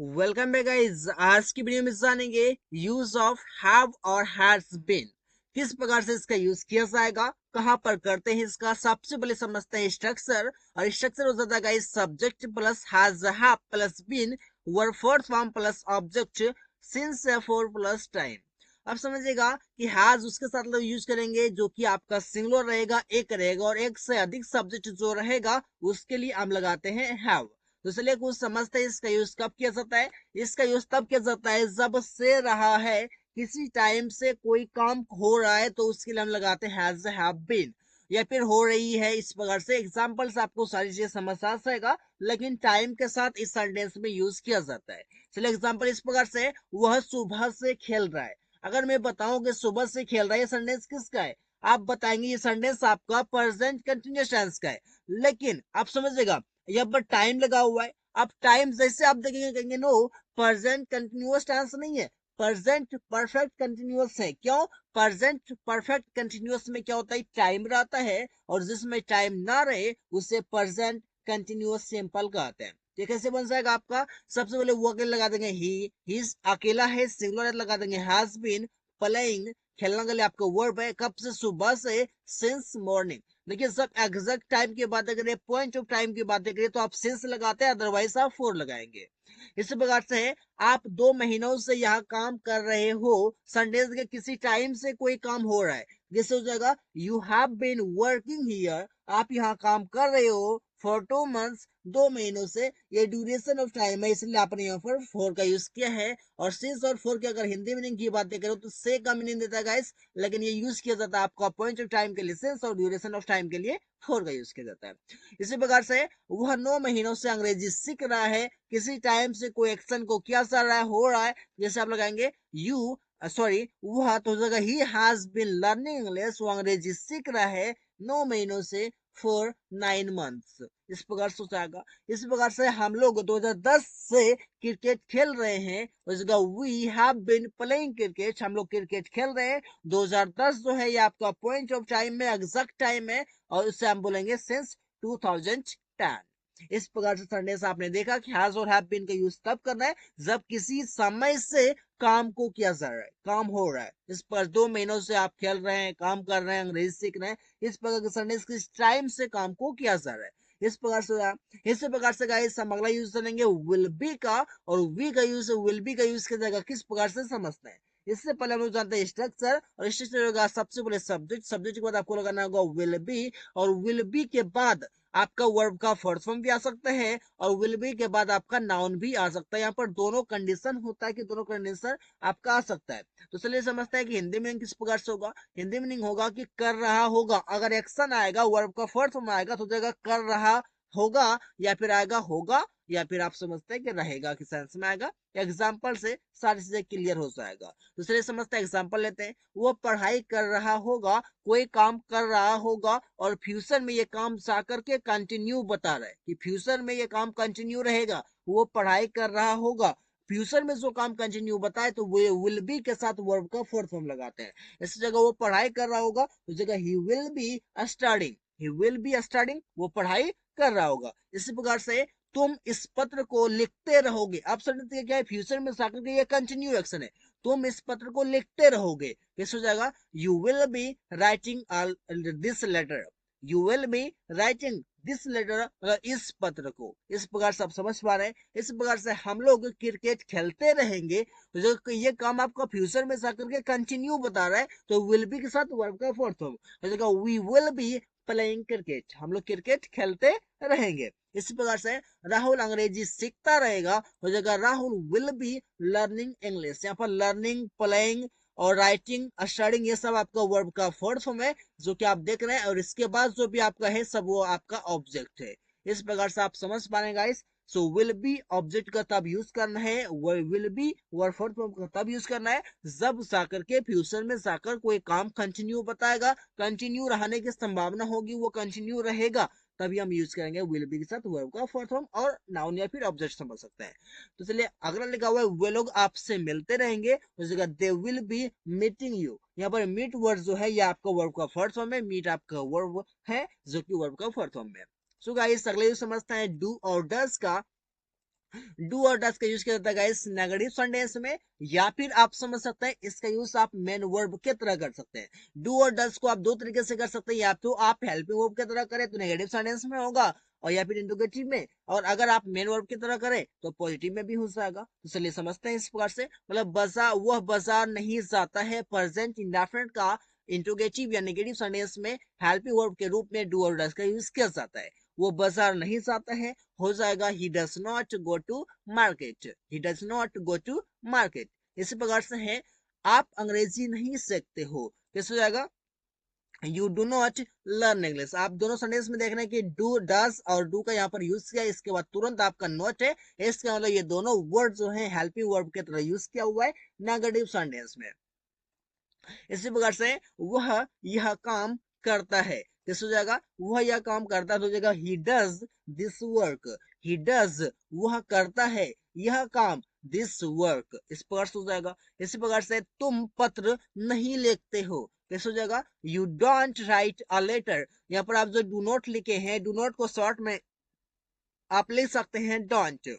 Welcome back guys. आज की video में जानेंगे यूज ऑफ हैव और हैज बीन। किस प्रकार से इसका यूज किया जाएगा, कहां पर करते हैं इसका। सबसे पहले समझते हैं स्ट्रक्चर। और स्ट्रक्चर हो जाता है guys subject plus has have plus been verb fourth form plus object since for plus time. अब समझिएगा कि हैज उसके साथ लोग यूज करेंगे जो कि आपका सिंगुलर रहेगा, एक रहेगा, और एक से अधिक सब्जेक्ट जो रहेगा उसके लिए हम लगाते हैं हैव। तो चलिए कुछ समझते हैं इसका यूज कब किया जाता है। इसका यूज तब किया जाता है जब से रहा है, किसी टाइम से कोई काम हो रहा है तो उसके लिए हम लगाते हैं हैज हैव बीन, या फिर हो रही है। इस प्रकार से एग्जांपल से आपको सारी चीजें समझ आ जाएगा, लेकिन टाइम के साथ इस सेंटेंस में यूज किया जाता है। चलिए एग्जांपल इस प्रकार से, वह सुबह से खेल रहा है। अगर मैं बताऊं कि सुबह से खेल रहा है, ये सेंटेंस किसका है, आप बताएंगे ये सेंटेंस आपका प्रेजेंट कंटिन्यूअस टेंस का है। लेकिन आप समझिएगा यहाँ पर टाइम लगा हुआ है। अब टाइम जैसे आप देखेंगे कहेंगे नो, प्रेजेंट कंटिन्यूअस टेंस नहीं है, प्रेजेंट परफेक्ट कंटिन्यूअस है। क्यों? प्रेजेंट परफेक्ट कंटिन्यूअस में क्या होता है, टाइम रहता है, और जिसमें टाइम ना रहे उसे प्रेजेंट कंटिन्यूअस सिंपल कहते हैं। ये कैसे बन जाएगा आपका, सबसे पहले वो अकेले लगा देंगे ही अकेला है, सिंगुलर लगा देंगे हैज बीन प्लेइंग, खेलने के लिए आपका वर्ब है, कब से, सुबह से, सिंस मॉर्निंग। देखिए सब एग्जैक्ट टाइम की बात करें, पॉइंट ऑफ टाइम की बात करें तो आप सिंस लगाते हैं, अदरवाइज आप फोर लगाएंगे। इसी प्रकार से है, आप 2 महीनों से यहाँ काम कर रहे हो, संडे के किसी टाइम से कोई काम हो रहा है, जैसे हो जाएगा you have been working here, आप यहाँ काम कर रहे हो फॉर 2 मंथ्स, 2 महीनों से। ये ड्यूरेशन ऑफ टाइम है, इसलिए आपने यहाँ पर फोर का यूज किया है। और सिंस और फोर की अगर हिंदी मीनिंग की बातें करो तो से का मीनिंग देता है गाइस, लेकिन ये यूज किया जाता है आपका पॉइंट ऑफ टाइम के लिए सिंस, और ड्यूरेशन ऑफ टाइम के लिए फोर का यूज किया जाता है। इसी प्रकार से वह 9 महीनों से अंग्रेजी सीख रहा है, किसी टाइम से कोई एक्शन को किया जा रहा है, हो रहा है, जैसे आप लगाएंगे यू सॉरी वह तो जगह ही हैज बीन लर्निंग इंग्लिश, वो अंग्रेजी सीख रहा है 9 महीनों से फॉर 9 मंथ्स। इस प्रकार से जाएगा। इस प्रकार से हम लोग 2010 से क्रिकेट खेल रहे हैं, उस जगह we have been playing cricket, हम लोग क्रिकेट खेल रहे हैं। 2010 जो है ये आपका पॉइंट ऑफ टाइम में एग्जैक्ट टाइम है, और उससे हम बोलेंगे सिंस 2010। इस प्रकार से सेंटेंस आपने देखा कि हैज और हैव बीन का यूज तब करना है जब किसी समय से काम को किया जा रहा है, काम हो रहा है। इस पर 2 महीनों से आप खेल रहे हैं, काम कर रहे हैं, अंग्रेजी सीख रहे हैं, इस प्रकार के सेंटेंस किस टाइम से काम को किया जा रहा है। इस प्रकार से इसी प्रकार से गाइस हम अगला यूज करेंगे विल बी का, और वी का यूज, विल बी का यूज किया जाएगा किस प्रकार से समझते हैं। इससे पहले हम लोग जानते हैं स्ट्रक्चर, और स्ट्रक्चर होगा सबसे पहले सब्जेक्ट, सब्जेक्ट के बाद आपको लगाना होगा विल बी, और विल बी के बाद आपका वर्ब का फर्स्ट फॉर्म भी आ सकता है, और विल बी के बाद आपका नाउन भी आ सकता है। यहाँ पर दोनों कंडीशन होता है कि दोनों कंडीशन आपका आ सकता है। तो चलिए समझते हैं कि हिंदी मीनिंग किस प्रकार से होगा। हिंदी मीनिंग होगा कि कर रहा होगा, अगर एक्शन आएगा, वर्ब का फर्स्ट फॉर्म आएगा तो जगह कर रहा होगा, या फिर आएगा होगा, या फिर आप समझते हैं कि रहेगा किस सेंस में आएगा। एग्जाम्पल से सारी चीजें क्लियर हो जाएगा। दूसरे समझते हैं, एग्जाम्पल लेते हैं। वो पढ़ाई कर रहा होगा, कोई काम कर रहा होगा, और फ्यूचर में ये काम जाकर के कंटिन्यू बता रहा है कि फ्यूचर में ये काम कंटिन्यू रहेगा। वो पढ़ाई कर रहा होगा, फ्यूचर में जो काम कंटिन्यू बताए तो वो विल बी के साथ वर्ब का फोर्थ फॉर्म लगाते हैं। इस जगह वो पढ़ाई कर रहा होगा तो जगह he will be studying, he will be studying, वो पढ़ाई कर रहा होगा। इसी प्रकार से तुम इस पत्र को लिखते रहोगे, अब सडनली क्या है, फ्यूचर में जाकर के ये कंटिन्यू एक्शन है, तुम इस पत्र को लिखते रहोगे। कैसे हो जाएगा, you will be writing this letter, you will be writing this letter, इस पत्र को। इस प्रकार से आप समझ पा रहे हैं। इस प्रकार से हम लोग क्रिकेट खेलते रहेंगे, तो जो ये काम आपका फ्यूचर में जाकर के कंटिन्यू बता रहा है, तो विल बी के साथ वर्ब का fourth form, we will be playing cricket, हम लोग क्रिकेट खेलते रहेंगे। इसी प्रकार से राहुल अंग्रेजी सीखता रहेगा, हो जाएगा Rahul will be learning English. यहाँ पर लर्निंग, प्लेइंग और राइटिंग, स्टडिंग, ये सब आपका वर्ब का फोर्थ फॉर्म है जो कि आप देख रहे हैं, और इसके बाद जो भी आपका है सब वो आपका ऑब्जेक्ट है। इस प्रकार से आप समझ पा रहे हैं guys. So will be object का तब यूज करना है, will be verb fourth form का तब यूज करना है जब जाकर के फ्यूचर में जाकर कोई काम कंटिन्यू बताएगा, कंटिन्यू रहने की संभावना होगी, वो कंटिन्यू रहेगा, तभी हम यूज करेंगे विल बी के साथ वर्ब का फोर्थ फॉर्म, और नाउन या फिर ऑब्जेक्ट समझ सकते हैं। तो चलिए अगला लिखा हुआ है वे लोग आपसे मिलते रहेंगे, उस जगह they will be meeting you. यहाँ पर मीट वर्ड जो है ये आपका वर्ब का फर्स्ट फॉर्म है, मीट आपका वर्ब है जो कि वर्ब का फर्स्ट फॉर्म है। सो गाइस अगले समझते हैं डू और डज का। डू और डज का यूज किया जाता है गाइस नेगेटिव सेंटेंस में, या फिर आप समझ सकते हैं इसका यूज आप मेन वर्ब के तरह कर सकते हैं। डू और डज को आप दो तरीके से कर सकते हैं, या तो आप हेल्पिंग वर्ब के तरह करें तो नेगेटिव सेंटेंस में होगा, और या फिर इंट्रोगेटिव में, और अगर आप मेन वर्ब की तरह करें तो पॉजिटिव में भी हो जाएगा। तो चलिए समझते हैं इस प्रकार से, मतलब बाजार, वह बाजार नहीं जाता है, प्रेजेंट इंडेफिनिट का इंट्रोगेटिव या नेगेटिव सेंटेंस में हेल्पिंग वर्ब के रूप में डू और डज का यूज किया जाता है। वो बाजार नहीं जाता है, हो जाएगा he does not go to market, he does not go to market. इसी प्रकार से है आप अंग्रेजी नहीं सीखते हो, कैसे हो जाएगा you do not learn English. आप दोनों सेंटेंस में देख रहे हैं कि डू डज और डू का यहाँ पर यूज किया, इसके बाद तुरंत आपका नॉट है, इसका मतलब ये दोनों वर्ड जो है हेल्पिंग वर्ब के तरह यूज किया हुआ है नेगेटिव सेंटेंस में। इसी प्रकार से वह यह काम करता है, कैसे हो जाएगा वह यह काम करता है, तो हो जाएगा he does this work, he does वह करता है यह काम, दिस वर्क, इस प्रकार से हो जाएगा। इसी प्रकार से तुम पत्र नहीं लिखते हो, कैसे हो जाएगा you don't write a letter. यहाँ पर आप जो डू नॉट लिखे हैं, डू नॉट को शॉर्ट में आप लिख सकते हैं डोंट,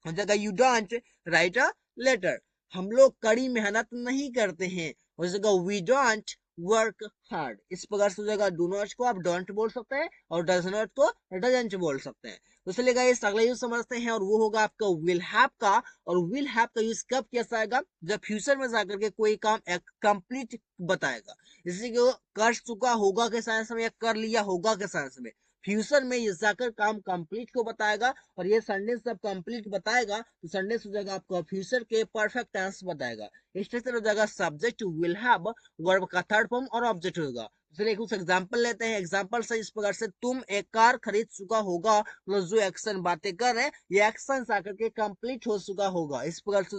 हो जाएगा you don't write a letter. हम लोग कड़ी मेहनत नहीं करते हैं, हो जाएगा वी डोंट वर्क हार्ड। इस प्रकार से हो जाएगा डू नॉट को आप डोंट बोल सकते हैं और डज नॉट को डजंट बोल सकते हैं। तो चलिए गाइस अगला यूज समझते हैं, और वो होगा आपका विल हैव का। और विल हैव का यूज कब किया जाएगा, जब फ्यूचर में जाकर के कोई काम कंप्लीट बताएगा, इसी को कर चुका होगा के सेंस में या कर लिया होगा के सेंस में, फ्यूचर में ये जाकर काम कंप्लीट को बताएगा। और ये संडे जब कंप्लीट बताएगा तो संडे हो जाएगा आपका फ्यूचर के परफेक्ट टेंस बताएगा। स्ट्रक्चर हो जाएगा सब्जेक्ट विल हैव, वर्ब का थर्ड फॉर्म और ऑब्जेक्ट होगा। चलिए कुछ एग्जांपल लेते हैं। एग्जांपल से इस प्रकार से तुम एक कार खरीद चुका होगा, मतलब जो एक्शन बातें कर रहे हैं ये एक्शन आकर के कंप्लीट हो चुका होगा, इस प्रकार से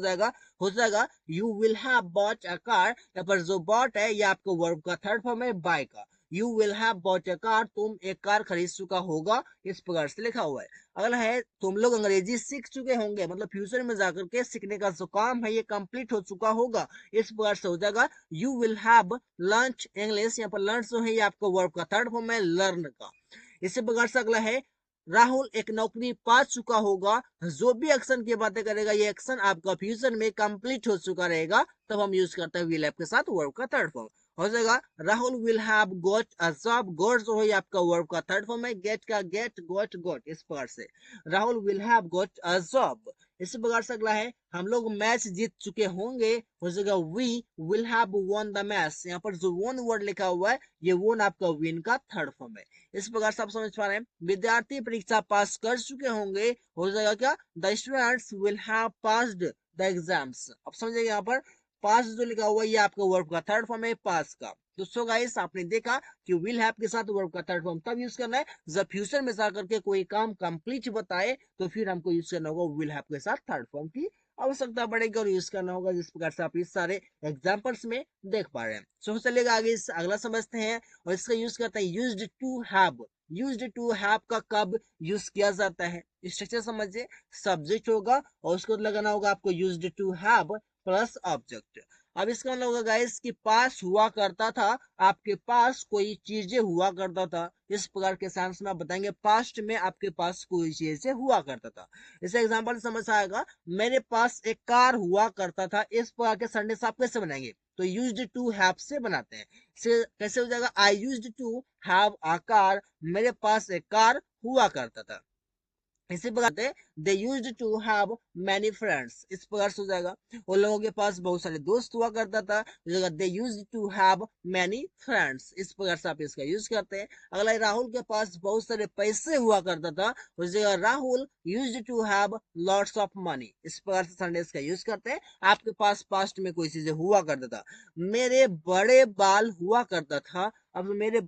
हो जाएगा you will have bought a car. यहाँ पर जो बॉट है ये आपको वर्ब का थर्ड फॉर्म है बाय का। You will have bought a car, तुम एक कार खरीद चुका होगा, इस प्रकार से लिखा हुआ है। अगला है तुम लोग अंग्रेजी सीख चुके होंगे, मतलब फ्यूचर में जाकर के सीखने का जो काम है ये कंप्लीट हो चुका होगा, इस प्रकार से हो जाएगा you will have learn English. यहाँ पर लर्न जो है ये आपका वर्ब का थर्ड फॉर्म है लर्न का। इसी प्रकार से अगला है राहुल एक नौकरी पा चुका होगा, जो भी एक्शन की बातें करेगा ये एक्शन आपका फ्यूचर में कंप्लीट हो चुका रहेगा, तब हम यूज करते हैं विल हैव के साथ वर्ब का थर्ड फॉर्म। हो जाएगा Rahul will have got a job, got जो है आपका वर्ब का थर्ड फॉर्म है, गेट का गेट, गॉट गॉट, इस प्रकार से Rahul will have got a job. इसी प्रकार से अगला है हम लोग मैच जीत चुके होंगे, हो जाएगा we will have won the match. यहाँ पर जो वॉन वर्ड लिखा हुआ है ये वॉन आपका विन का थर्ड फॉर्म है। इस प्रकार से आप समझ पा रहे हैं विद्यार्थी परीक्षा पास कर चुके होंगे, हो जाएगा क्या the students will have passed the exams. अब समझिए यहाँ पर पास जो लिखा हुआ है ये आपका वर्ब का थर्ड फॉर्म है पास का। तो सो गाइस आपने देखा कि विल हैव के साथ वर्ब का थर्ड फॉर्म तब यूज करना है जब फ्यूचर में जाकर के कोई काम कंप्लीट बताए, तो फिर हमको यूज करना होगा विल हैव के साथ थर्ड फॉर्म की आवश्यकता पड़ेगी और यूज करना होगा, जिस प्रकार से आप इस सारे एग्जांपल्स में देख पा रहे हैं। सो चलेगा आगे इस अगला समझते हैं, और इसका यूज करते हैं used to have. Used to have का कब यूज किया जाता है, स्ट्रक्चर समझिए सब्जेक्ट होगा और उसको लगाना होगा आपको used to have plus object. अब इसका मतलब होगा गाइस कि पास हुआ करता था, आपके पास कोई चीजें हुआ करता था, इस प्रकार के सेंस में आप बताएंगे पास्ट में आपके पास कोई चीजें हुआ करता था। इसे एग्जांपल समझ आएगा मेरे पास एक कार हुआ करता था, इस प्रकार के सेंटेंस आप कैसे बनाएंगे, तो यूज्ड टू हैव से बनाते हैं। कैसे हो जाएगा I used to have a car, मेरे पास एक कार हुआ करता था। इसी प्रकार से they used to have many friends, इस प्रकार से हो जाएगा उन लोगों के पास बहुत सारे दोस्त हुआ करता था, they used to have many friends, इस प्रकार से आप इसका यूज करते हैं। अगला राहुल के पास बहुत सारे पैसे हुआ करता था, उस जगह Rahul used to have lots of money, इस प्रकार से सेंटेंस का यूज करते हैं। आपके पास पास्ट में कोई चीजें हुआ करता था, मेरे बड़े बाल हुआ करता था, अब मेरे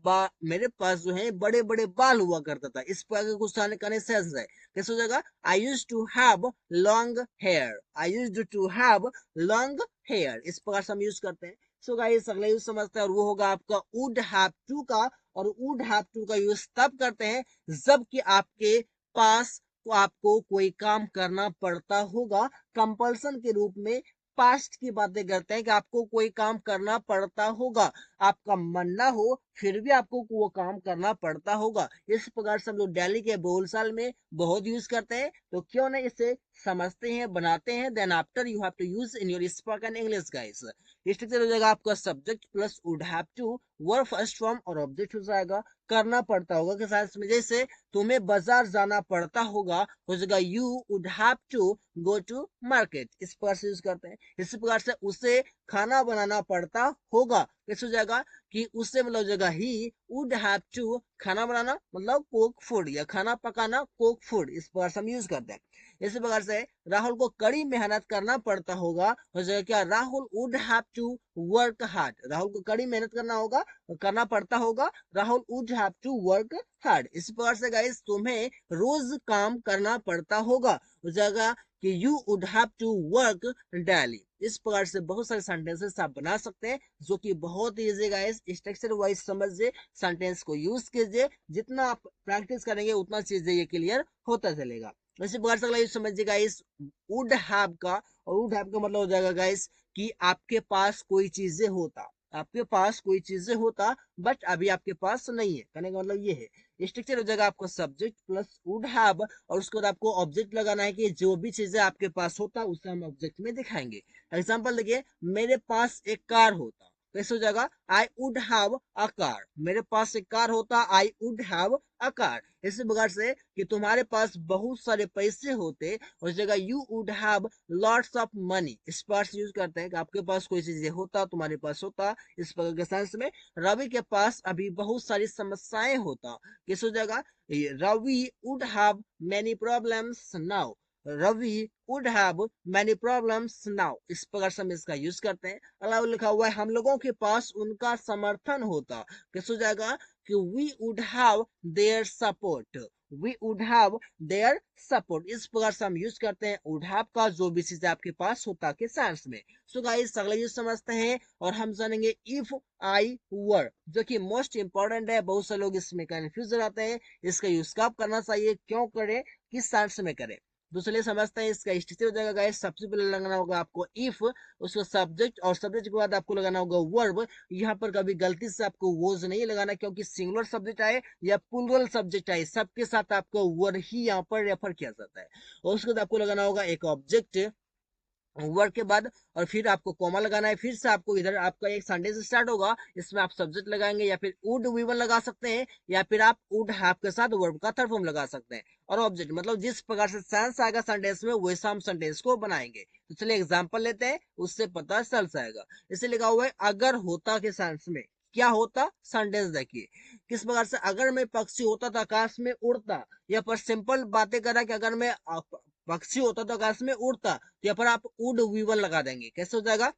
पास जो है बड़े बड़े बाल हुआ करता था, इस प्रकार के कुछ करने से है। कैसे हो जाएगा I use to have long hair, I use to have long hair, इस प्रकार से हम यूज करते हैं। सो गाइस अगला यूज समझते हैं, और वो होगा आपका वुड हैव टू का। और वुड हैव टू का यूज तब करते हैं जबकि आपके पास आपको कोई काम करना पड़ता होगा, कंपल्सन के रूप में पास्ट की बातें करते हैं कि आपको कोई काम करना पड़ता होगा, आपका मन ना हो फिर भी आपको वो काम करना पड़ता होगा। इस प्रकार से हम लोग डेली के बोलचाल में बहुत यूज करते हैं, तो क्यों नहीं इसे समझते हैं, बनाते हैं। Then after you have to use in your spoken English guys. Structure हो जाएगा आपका subject plus would have to, verb first form और ऑब्जेक्ट हो जाएगा। करना पड़ता होगा के साथ में, जैसे तुम्हें बाजार जाना पड़ता होगा, हो जाएगा you would have to go to market. इस प्रकार से यूज करते हैं। इसी प्रकार से उसे खाना बनाना पड़ता होगा, कैसे हो जाएगा कि उससे मतलब हो जाएगा ही वुड हैव टू, खाना बनाना मतलब कुक फूड, या खाना पकाना कुक फूड। इस प्रकार से हम यूज करते हैं। इसी प्रकार से राहुल को कड़ी मेहनत करना पड़ता होगा, हो जाएगा क्या, Rahul would have to work hard. Rahul को कड़ी मेहनत करना होगा, करना पड़ता होगा, Rahul would have to work hard. इस प्रकार से गाइस तुम्हें रोज काम करना पड़ता होगा, हो जाएगा कि you would have to work daily. इस प्रकार से बहुत सारे सेंटेंसेस आप बना सकते हैं, जो कि बहुत इजी गाइस। स्ट्रक्चर वाइज समझिए, सेंटेंस को यूज कीजिए, जितना आप प्रैक्टिस करेंगे उतना चीजें ये क्लियर होता चलेगा। इसी प्रकार से अगला यूज समझिए गाइस, वुड हैव का। और वुड हैव का मतलब हो जाएगा गाइस कि आपके पास कोई चीजें होता, आपके पास कोई चीजें होता बट अभी आपके पास नहीं है, कहने का मतलब ये है। स्ट्रक्चर हो जाएगा आपका सब्जेक्ट प्लस वुड हैव, और उसके बाद आपको ऑब्जेक्ट लगाना है कि जो भी चीजें आपके पास होता उसे हम ऑब्जेक्ट में दिखाएंगे। एग्जांपल देखिए, मेरे पास एक कार होता, कैसे हो जाएगा, I would have a car. मेरे पास एक कार होता, I would have a car. इसी प्रकार से कि तुम्हारे पास बहुत सारे पैसे होते, उस जगह you would have lots of money. इस प्रकार से यूज करते हैं कि आपके पास कोई चीज होता, तुम्हारे पास होता। इस प्रकार के सेंस में रवि के पास अभी बहुत सारी समस्याएं होता, किस हो जाएगा, Ravi would have many problems now. Ravi would have many problems now. इस प्रकार से हम इसका यूज करते हैं। अलावा लिखा हुआ है, हम लोगों के पास उनका समर्थन होता, कैसे हो जाएगा कि we would have their support. We would have their support. इस प्रकार से हम यूज करते हैं वुड हैव का, जो भी चीज आपके पास होता के सेंस में। सो गाइस अगला यूज समझते हैं और हम जानेंगे इफ आई वर, जो कि मोस्ट इंपॉर्टेंट है। बहुत से लोग इसमें कंफ्यूज रहते हैं, इसका यूज कब करना चाहिए, क्यों करें, किस सेंस में करें। तो चलिए समझते हैं इसका स्ट्रक्चर हो जाएगा गाइस। सबसे पहले लगाना होगा आपको इफ, उसको सब्जेक्ट, और सब्जेक्ट के बाद आपको लगाना होगा वर्ब। यहाँ पर कभी गलती से आपको वोज नहीं लगाना, क्योंकि सिंगुलर सब्जेक्ट आए या प्लूरल सब्जेक्ट आए, सबके साथ आपको वर ही यहाँ पर रेफर किया जाता है। और उसके बाद आपको लगाना होगा एक ऑब्जेक्ट वर्ड के बाद, और फिर आपको कॉमा लगाना है। फिर से आपको इधर आपका एक सेंटेंस स्टार्ट होगा, इसमें आप सब्जेक्ट लगाएंगे, या फिर वुड वी वन लगा सकते हैं, या फिर आप वुड हैव के साथ वर्ब का थर्ड फॉर्म लगा सकते हैं। और ऑब्जेक्ट मतलब जिस प्रकार से सेंस आएगा सेंटेंस में, वैसा हम सेंटेंस को बनाएंगे। तो चलिए एग्जाम्पल लेते हैं, उससे पता चल जाएगा। इसे लिखा हुआ है अगर होता के सेंस में, क्या होता, सेंटेंस देखिए किस प्रकार से, अगर मैं पक्षी होता तो आकाश में उड़ता। यहाँ पर सिंपल बातें कर रहा है कि अगर मैं पक्षी होता तो आकाश में उड़ता, तो यहाँ पर आप वुड वी वन लगा देंगे, कैसे हो जाएगा,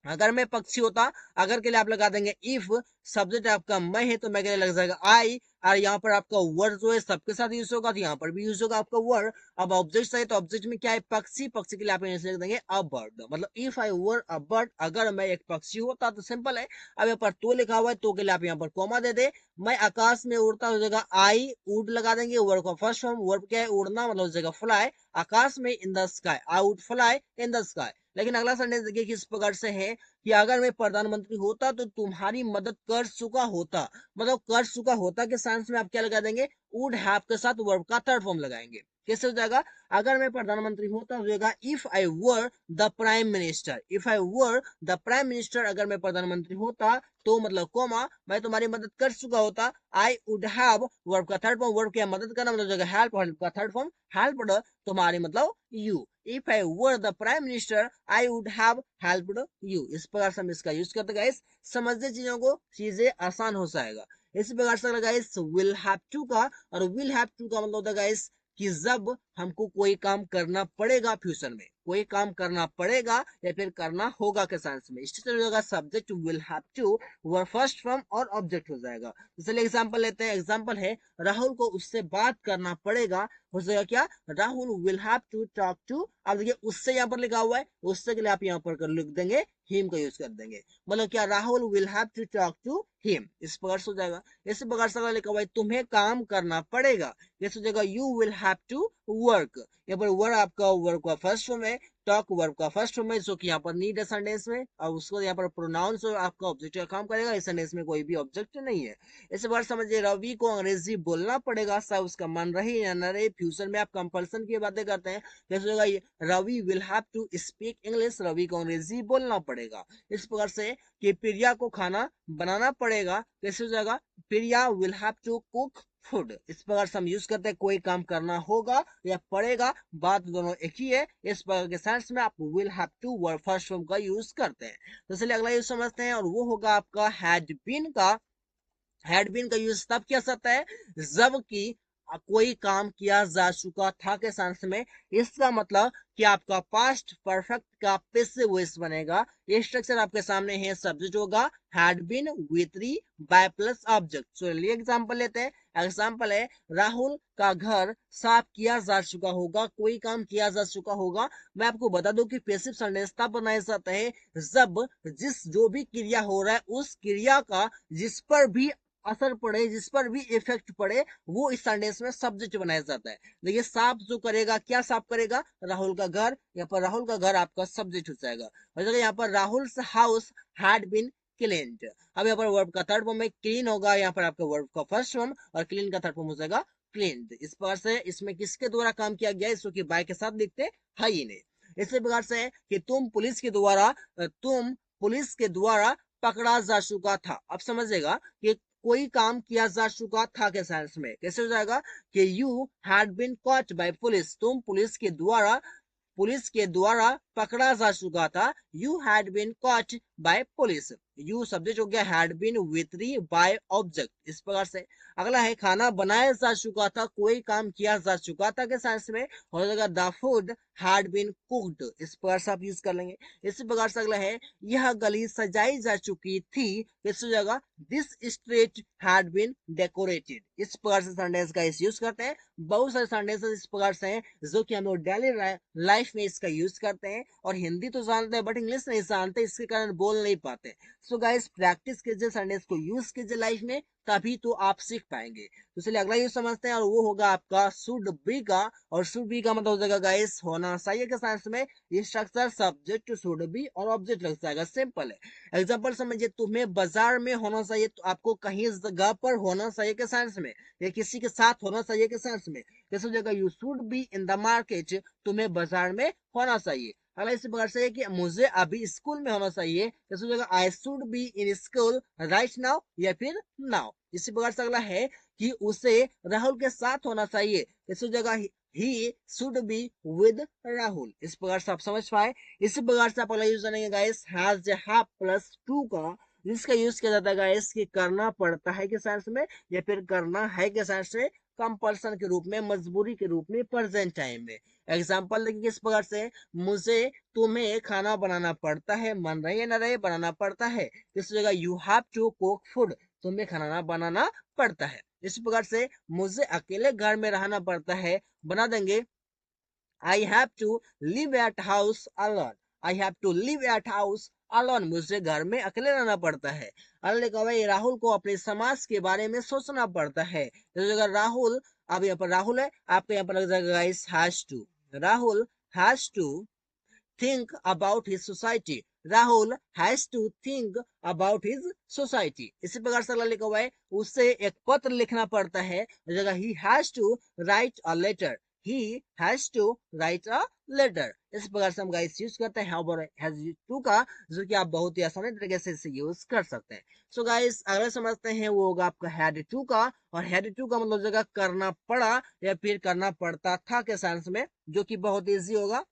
अगर मैं पक्षी होता, अगर के लिए आप लगा देंगे इफ, सब्जेक्ट आपका मैं है तो मैं के लिए लग जाएगा आई, और यहाँ पर आपका वर्ड जो है सबके साथ यूज होगा, तो यहाँ पर भी यूज होगा आपका वर्ड। अब ऑब्जेक्ट है तो ऑब्जेक्ट में क्या है, पक्षी, पक्षी के लिए आप लिख देंगे अ बर्ड। मतलब if I were a bird, अगर मैं एक पक्षी होता, तो सिंपल है। अब यहाँ पर तो लिखा हुआ है, तो के लिए आप यहाँ पर कॉमा दे दे। मैं आकाश में उड़ता, हो जाएगा आई वुड लगा देंगे, वर्ड का फर्स्ट फॉर्म, वर्ब क्या है उड़ना, मतलब हो जाएगा फ्लाई, आकाश में in the sky, I would fly in the sky. लेकिन अगला सेंटेंस देखिए किस प्रकार से है कि अगर मैं प्रधानमंत्री होता तो तुम्हारी मदद कर चुका होता। मतलब कर चुका होता के सेंस में आप क्या लगा देंगे, वुड हैव के साथ वर्ब का थर्ड फॉर्म लगाएंगे। कैसे हो जाएगा, अगर मैं प्रधानमंत्री होता, हो जाएगा if I were the prime minister. If I were the prime minister, अगर मैं प्रधानमंत्री होता, तो मतलब कोमा, मैं तुम्हारी मदद कर चुका होता। आई वुड हैव, वर्ब का थर्ड फॉर्म, वर्ब क्या मदद करना, मतलब जगह हेल्प, हेल्प का थर्ड फॉर्म हेल्प, तुम्हारी मतलब you. If I were the prime minister I would have helped you. इस प्रकार से हम इसका यूज करते गाइस, समझते चीजों को, चीजें आसान हो जाएगा। इसी प्रकार से गाइस विल हैव टू का, और विल हैव टू का मतलब होता है गाइस कि जब हमको कोई काम करना पड़ेगा, फ्यूचर में कोई काम करना पड़ेगा या फिर करना होगा के सेंस में। इससे हो जाएगा subject will have to, verb first form और ऑब्जेक्ट हो जाएगा। चलिए एग्जांपल लेते हैं। एग्जांपल है, राहुल को उससे बात करना पड़ेगा, हो जाएगा क्या, Rahul will have to talk to. अब देखिए उससे यहाँ पर लिखा हुआ है, उससे के लिए आप यहाँ पर लिख देंगे हिम का यूज कर देंगे। मतलब क्या, Rahul will have to talk to him. इस प्रकार से हो जाएगा। इसी प्रकार से लिखा हुआ है, तुम्हें काम करना पड़ेगा, कैसे हो जाएगा, you will have to work. यहाँ पर वर्क आपका वर्क का फर्स्ट फॉर्म है, टॉक वर्क का फर्स्ट फॉर्म है, जो कि यहाँ पर नीड है सेंटेंस में, और उसको यहाँ पर प्रोनाउंस और आपका ऑब्जेक्ट का काम करेगा। इस सेंटेंस में कोई भी ऑब्जेक्ट नहीं है। इस बार समझिए, रवि को अंग्रेजी बोलना पड़ेगा, चाहे उसका मन रहे या न रहे। फ्यूचर में आप कंपल्सन की बातें करते हैं, जैसे होगा ये Ravi will have to speak English, Ravi को अंग्रेजी बोलना पड़ेगा। इस प्रकार से कि प्रिया को खाना बनाना पड़ेगा, कैसे हो जाएगा, Priya will have to cook food. इस प्रकार से हम यूज करते हैं कोई काम करना होगा या पड़ेगा, बात दोनों एक ही है। इस प्रकार के सेंस में आप will have to verb first form का यूज करते हैं। तो चलिए अगला यूज समझते हैं, और वो होगा आपका हैड बीन का। हैड बीन का यूज तब किया जाता है जबकि कोई काम किया जा चुका था के सेंस में। इसका मतलब कि आपका पास्ट परफेक्ट का पैसिव वॉइस बनेगा। ये स्ट्रक्चर आपके सामने है, सब्जेक्ट होगा had been with by plus object. चलिए एग्जांपल लेते हैं। एग्जांपल है, राहुल का घर साफ किया जा चुका होगा, कोई काम किया जा चुका होगा। मैं आपको बता दूं कि पैसिव सेंटेंस तब बनाया जाता है जब जो भी क्रिया हो रहा है उस क्रिया का जिस पर भी असर पड़े, जिस पर भी इफेक्ट पड़े, वो इस सेंटेंस में सब्जेक्ट बनाया जाता है। देखिए साफ जो करेगा, क्या साफ करेगा, राहुल का घर। यहाँ पर राहुल का घर आपका सब्जेक्ट हो जाएगा। और देखिए यहाँ पर Rahul house had been cleaned. अब यहाँ पर वर्ब का थर्ड फॉर्म में क्लीन होगा, यहाँ पर आपका वर्ब का फर्स्ट फॉर्म, और क्लीन का थर्ड फॉर्म हो जाएगा क्लीन्ड। इस प्रकार से इसमें किसके द्वारा काम किया गया है, इसको कि बाय के साथ लिखते हैं ही ने। इसी प्रकार से कि तुम पुलिस के द्वारा पकड़ा जा चुका था। अब समझेगा कि कोई काम किया जा चुका था के सेंस में कैसे हो जाएगा कि you had been caught by police, तुम पुलिस के द्वारा पकड़ा जा चुका था। You had been caught by police, you subject हो गया, had been with by object. इस प्रकार से अगला है, खाना बनाया जा चुका था, कोई काम किया जा चुका था के सेंस में हो जाएगा the food had been cooked. इस प्रकार से आप यूज कर लेंगे। इसी प्रकार से अगला है, यह गली सजाई जा चुकी थी, किस जगह, this street had been decorated. इस प्रकार से सेंटेंस का इस यूज करते हैं। बहुत सारे सेंटेंसेस इस प्रकार से हैं जो कि हम लोग डेली लाइफ में इसका यूज करते हैं, और हिंदी तो जानते हैं बट इंग्लिश नहीं जानते, इसके कारण बोल नहीं पाते। सो गाइस प्रैक्टिस कीजिए, सेंटेंस को यूज कीजिए लाइफ में, तभी तो आप सीख पाएंगे। तो चलिए अगला यूज समझते हैं, और वो होगा आपका शुड बी का। और शुड बी का मतलब हो जाएगा गाइस होना चाहिए के सेंस में। ये स्ट्रक्चर सब्जेक्ट शुड बी और ऑब्जेक्ट लग जाएगा, सिंपल है। एग्जांपल समझिए, तुम्हें बाजार में होना चाहिए, तो आपको कहीं जगह पर होना चाहिए के सेंस में, या किसी के साथ होना चाहिए के सेंस में कैसे हो जाएगा, you should be in the market, तुम्हें बाजार में होना चाहिए। अगला इसी प्रकार से है कि मुझे अभी स्कूल में होना चाहिए, कैसे हो जाएगा, I should be in school right now या फिर नाउ। इसी प्रकार से अगला है कि उसे राहुल के साथ होना चाहिए, कैसे हो जाएगा, he should be with Rahul. इस प्रकार से आप समझ पाए। इसी प्रकार से आप अगला यूज करेंगे guys has have plus two का, जिसका यूज किया जाता है गाइस कि करना पड़ता है के सेंस में, या फिर करना है के सेंस में, कंपल्सन के रूप में, मजबूरी के रूप में, प्रेजेंट टाइम में। एग्जाम्पल देखिए किस प्रकार से, मुझे तुम्हें खाना बनाना पड़ता है, मन रहे न रहे बनाना पड़ता है। इस जगह you have to cook food, तुम्हें खाना बनाना पड़ता है। इस प्रकार से मुझे अकेले घर में रहना पड़ता है, बना देंगे I have to live at house alone, I have to live at house alone, मुझे घर में अकेले रहना पड़ता है। अगले का भाई, राहुल को अपने समाज के बारे में सोचना पड़ता है। तो अगर राहुल, अब यहाँ पर राहुल है, आपको यहाँ पर लग जाएगा guys has to, Rahul has to think about his society, Rahul has to think about his society. इसी प्रकार से अगला लिखा हुआ है, उसे एक पत्र लिखना पड़ता है, जगह ही has to write a letter, he has to write a letter. इस प्रकार से हम गाइस यूज करते हैं हैज टू का, जो कि आप बहुत ही आसानी तरीके से इसे यूज कर सकते हैं। सो गाइस अगला समझते हैं, वो होगा आपका हैड टू का। और हैड टू का मतलब जगह करना पड़ा या फिर करना पड़ता था के सेंस में, जो कि बहुत इजी होगा।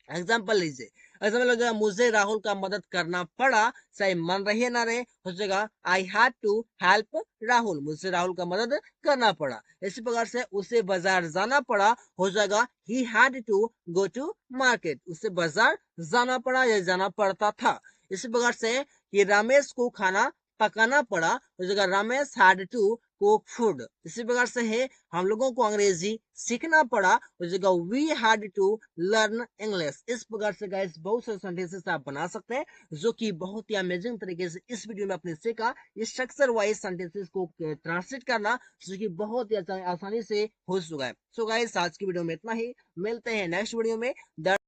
एग्जाम्पल लीजिए, एग्जाम्पल हो जाएगा, मुझे राहुल का मदद करना पड़ा, चाहे मन रहे ना रहे, हो जाएगा I had to help Rahul, मुझे राहुल का मदद करना पड़ा। इसी प्रकार से उसे बाजार जाना पड़ा, हो जाएगा he had to go to market, उसे बाजार जाना पड़ा या जाना पड़ता था। इसी प्रकार से कि रमेश को खाना पकाना पड़ा, हो जाएगा Ramesh had to cook food. इसी प्रकार से है हम लोगों को अंग्रेजी सीखना पड़ा, उस जगह we had to learn English. इस प्रकार से गाइस बहुत सारे सेंटेंसेस आप बना सकते हैं, जो कि बहुत ही अमेजिंग तरीके से इस वीडियो में आपने सीखा स्ट्रक्चर वाइज सेंटेंसेस को ट्रांसलेट करना, जो कि बहुत ही आसानी से हो चुका है। सो गाइस आज की वीडियो में इतना ही, मिलते हैं नेक्स्ट वीडियो में।